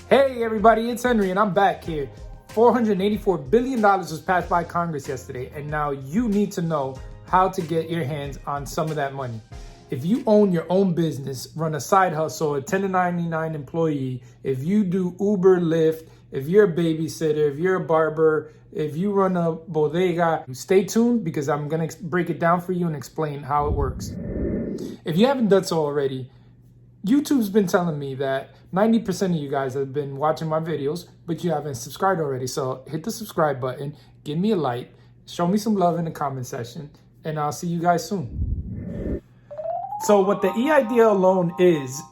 Hey everybody, it's Henry and I'm back here. $484 billion was passed by Congress yesterday, and now you need to know how to get your hands on some of that money. If you own your own business, run a side hustle, a 1099 employee, if you do Uber, Lyft, if you're a babysitter, if you're a barber, if you run a bodega, stay tuned because I'm going to break it down for you and explain how it works. If you haven't done so already, YouTube's been telling me that 90% of you guys have been watching my videos, but you haven't subscribed already. So hit the subscribe button, give me a like, show me some love in the comment section, and I'll see you guys soon. So what the EIDL loan is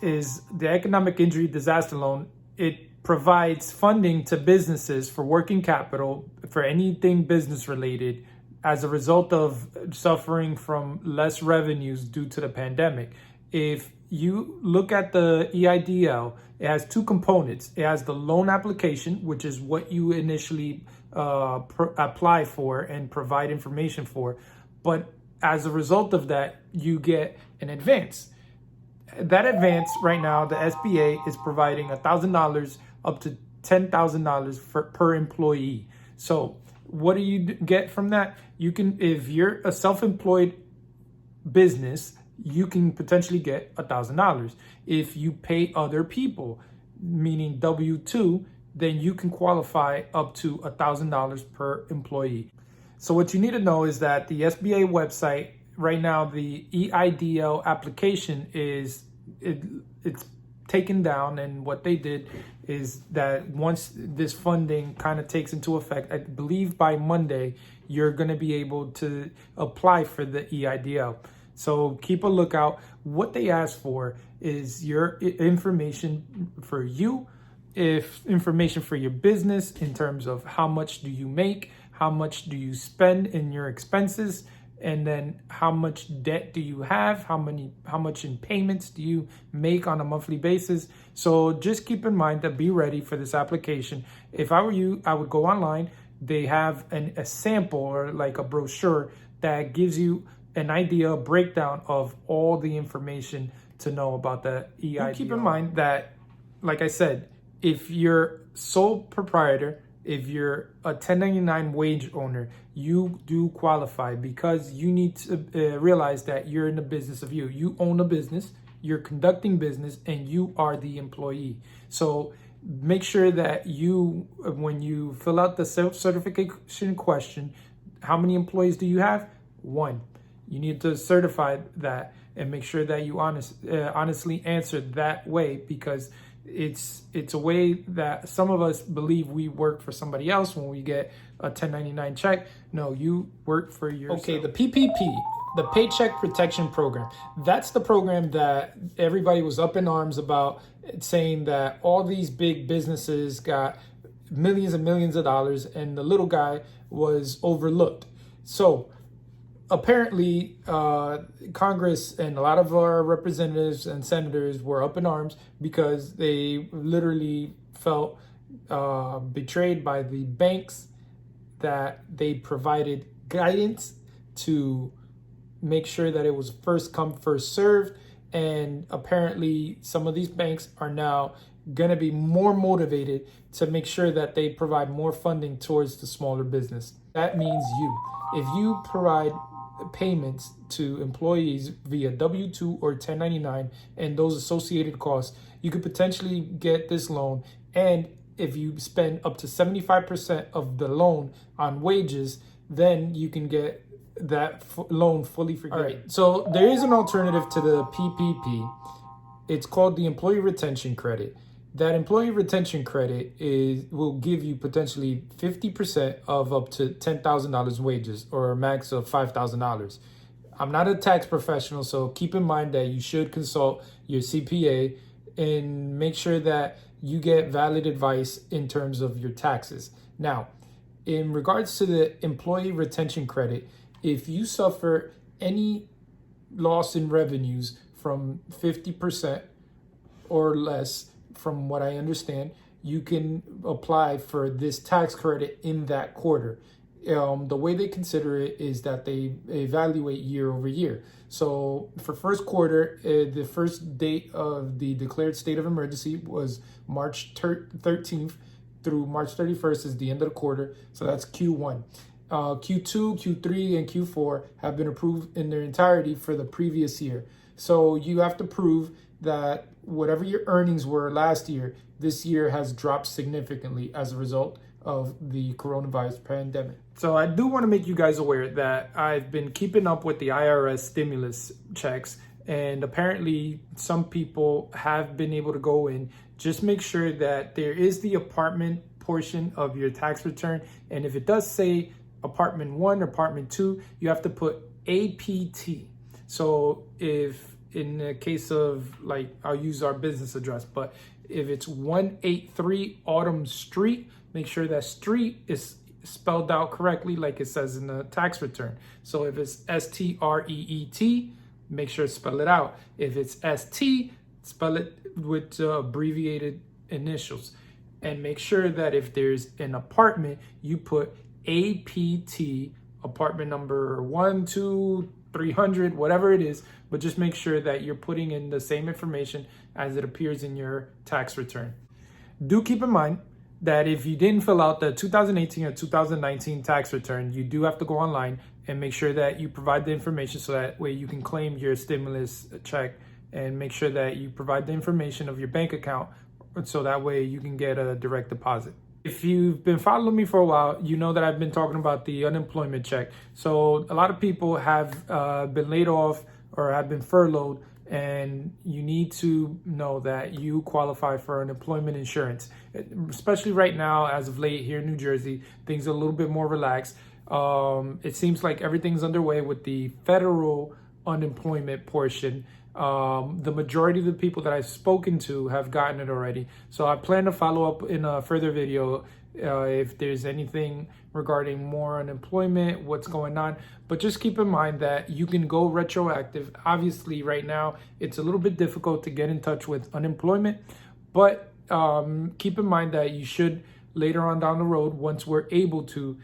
the Economic Injury Disaster Loan. It provides funding to businesses for working capital for anything business related as a result of suffering from less revenues due to the pandemic. If you look at the EIDL, it has two components. It has the loan application, which is what you initially apply for and provide information for. But as a result of that, you get an advance. That advance right now, the SBA is providing $1,000 up to $10,000 per employee. So what do you get from that? You can, if you're a self-employed business, you can potentially get $1,000. If you pay other people, meaning W-2, then you can qualify up to $1,000 per employee. So what you need to know is that the SBA website right now, the EIDL application it's taken down, and what they did is that once this funding kind of takes into effect, I believe by Monday, you're going to be able to apply for the EIDL. So keep a lookout. What they ask for is your information for you, information for your business in terms of how much do you make, how much do you spend in your expenses, and then how much debt do you have, how much in payments do you make on a monthly basis. So just keep in mind that be ready for this application. If I were you, I would go online. They have a sample or like a brochure that gives you an idea, a breakdown of all the information to know about the EIDL. Keep in mind that, like I said, if you're sole proprietor, if you're a 1099 wage owner, you do qualify because you need to realize that you're in the business of you. You own a business, you're conducting business, and you are the employee. So make sure that you, when you fill out the self-certification question, how many employees do you have? One. You need to certify that and make sure that you honestly answer that way, because it's a way that some of us believe we work for somebody else when we get a 1099 check. No, you work for yourself. Okay, the PPP, the Paycheck Protection Program, that's the program that everybody was up in arms about, saying that all these big businesses got millions and millions of dollars and the little guy was overlooked. So apparently, Congress and a lot of our representatives and senators were up in arms because they literally felt betrayed by the banks, that they provided guidance to make sure that it was first come, first served. And apparently some of these banks are now going to be more motivated to make sure that they provide more funding towards the smaller business. That means you. If you provide payments to employees via W-2 or 1099 and those associated costs, you could potentially get this loan. And if you spend up to 75% of the loan on wages, then you can get that loan fully forgiven. All right, so there is an alternative to the PPP. It's called the Employee Retention Credit. That employee retention credit will give you potentially 50% of up to $10,000 wages, or a max of $5,000. I'm not a tax professional, so keep in mind that you should consult your CPA and make sure that you get valid advice in terms of your taxes. Now, in regards to the employee retention credit, if you suffer any loss in revenues from 50% or less, from what I understand, you can apply for this tax credit in that quarter. The way they consider it is that they evaluate year over year. So for first quarter, the first date of the declared state of emergency was March 13th through March 31st is the end of the quarter. So that's Q1. Q2, Q3, and Q4 have been approved in their entirety for the previous year. So you have to prove that whatever your earnings were last year, this year has dropped significantly as a result of the coronavirus pandemic. So I do want to make you guys aware that I've been keeping up with the IRS stimulus checks, and apparently some people have been able to go in. Just make sure that there is the apartment portion of your tax return, and if it does say apartment 1 or apartment 2, you have to put APT. So if in the case of, like, I'll use our business address, but if it's 183 Autumn Street, make sure that street is spelled out correctly like it says in the tax return. So if it's STREET, make sure to spell it out. If it's ST, spell it with abbreviated initials. And make sure that if there's an apartment, you put APT, apartment number 1, 2, 300, whatever it is, but just make sure that you're putting in the same information as it appears in your tax return. Do keep in mind that if you didn't fill out the 2018 or 2019 tax return, you do have to go online and make sure that you provide the information so that way you can claim your stimulus check, and make sure that you provide the information of your bank account so that way you can get a direct deposit. If you've been following me for a while, you know that I've been talking about the unemployment check. So a lot of people have been laid off or have been furloughed, and you need to know that you qualify for unemployment insurance. Especially right now, as of late here in New Jersey, things are a little bit more relaxed. It seems like everything's underway with the federal unemployment portion. The majority of the people that I've spoken to have gotten it already. So I plan to follow up in a further video if there's anything regarding more unemployment, what's going on. But just keep in mind that you can go retroactive. Obviously, right now, it's a little bit difficult to get in touch with unemployment. But keep in mind that you should later on down the road, once we're able to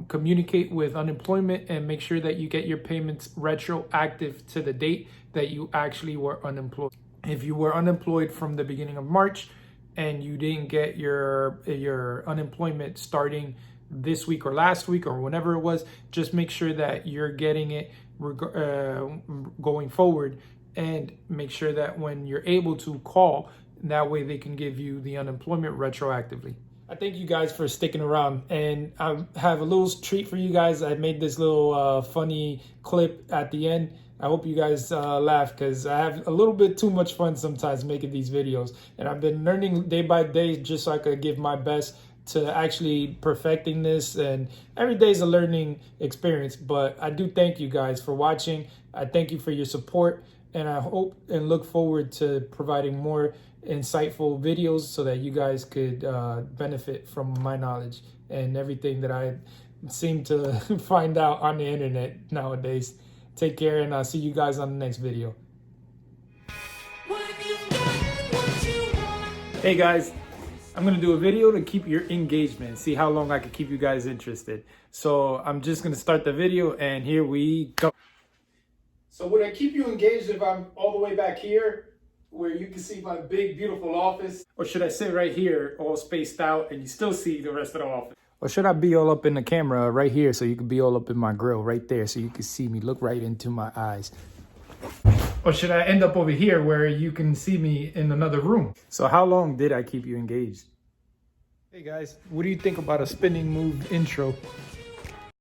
communicate with unemployment, and make sure that you get your payments retroactive to the date that you actually were unemployed. If you were unemployed from the beginning of March and you didn't get your unemployment starting this week or last week or whenever it was, just make sure that you're getting it going forward, and make sure that when you're able to call, that way they can give you the unemployment retroactively. I thank you guys for sticking around, and I have a little treat for you guys. I made this little funny clip at the end. I hope you guys laugh, because I have a little bit too much fun sometimes making these videos, and I've been learning day by day just so I could give my best to actually perfecting this, and every day is a learning experience. But I do thank you guys for watching. I thank you for your support, and I hope and look forward to providing more insightful videos so that you guys could benefit from my knowledge and everything that I seem to find out on the internet nowadays. Take care, and I'll see you guys on the next video. Hey guys, I'm gonna do a video to keep your engagement, see how long I can keep you guys interested. So I'm just gonna start the video, and here we go. So would I keep you engaged if I'm all the way back here, where you can see my big, beautiful office? Or should I sit right here, all spaced out, and you still see the rest of the office? Or should I be all up in the camera right here, so you can be all up in my grill right there, so you can see me, look right into my eyes? Or should I end up over here where you can see me in another room? So how long did I keep you engaged? Hey guys, what do you think about a spinning move intro?